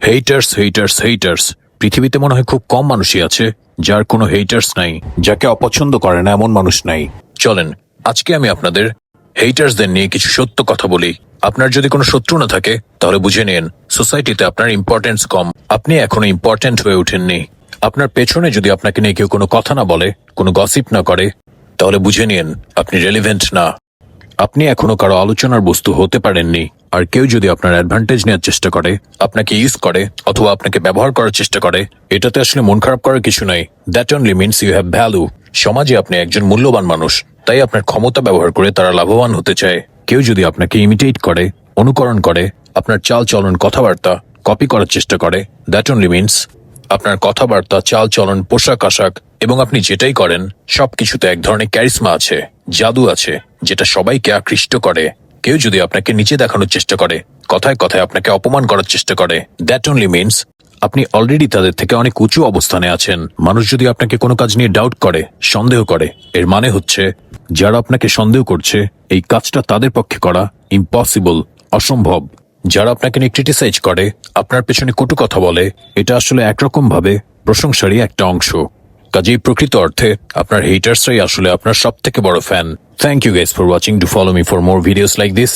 Haters haters haters পৃথিবীতে মনে হয় খুব কম মানুষই আছে যার কোনো হেটার্স নাই, যাকে অপছন্দ করে না এমন মানুষ নাই। চলেন আজকে আমি আপনাদের হেটার্সদের নিয়ে কিছু সত্য কথা বলি। আপনার যদি কোনো শত্রু না থাকে তাহলে বুঝে নিন সোসাইটিতে আপনার ইম্পর্টেন্স কম, আপনি এখনো ইম্পর্টেন্ট হয়ে ওঠেননি। আপনার পেছনে যদি আপনাকে নিয়ে কেউ কোনো কথা না বলে, কোনো গসিপ না করে, তাহলে বুঝে নিন আপনি রেলিভেন্ট না। আপনি এখনো কারো আলোচনার বস্তু হতে পারেননি। আর কেউ যদি আপনার অ্যাডভান্টেজ নেওয়ার চেষ্টা করে, আপনাকে ইউজ করে অথবা আপনাকে ব্যবহার করার চেষ্টা করে, এটাতে আসলে মন খারাপ করার কিছু নাই। That only means you have value. সমাজে আপনি একজন মূল্যবান মানুষ, তাই আপনার ক্ষমতা ব্যবহার করে তারা লাভবান হতে চায়। কেউ যদি আপনাকে ইমিটেট করে, অনুকরণ করে, আপনার চাল চলন কথাবার্তা কপি করার চেষ্টা করে, দ্যাট অনলি মিনস আপনার কথাবার্তা, চাল চলন, পোশাক আশাক এবং আপনি যেটাই করেন সবকিছুতে এক ধরনের ক্যারিসমা আছে, জাদু আছে, যেটা সবাইকে আকৃষ্ট করে। কেউ যদি আপনাকে নিচে দেখানোর চেষ্টা করে, কথায় কথায় আপনাকে অপমান করার চেষ্টা করে, দ্যাট অনলি মিনস আপনি অলরেডি তাদের থেকে অনেক উঁচু অবস্থানে আছেন। মানুষ যদি আপনাকে কোনো কাজ নিয়ে ডাউট করে, সন্দেহ করে, এর মানে হচ্ছে যারা আপনাকে সন্দেহ করছে এই কাজটা তাদের পক্ষে করা ইম্পসিবল, অসম্ভব। যারা আপনাকে নিয়ে ক্রিটিসাইজ করে, আপনার পেছনে কটু কথা বলে, এটা আসলে একরকম ভাবে প্রশংসারই একটা অংশ। কাজেই প্রকৃত অর্থে আপনার হেটার্সরাই আসলে আপনার সব থেকে বড় fan. Thank you guys for watching. Do follow me for more videos like this.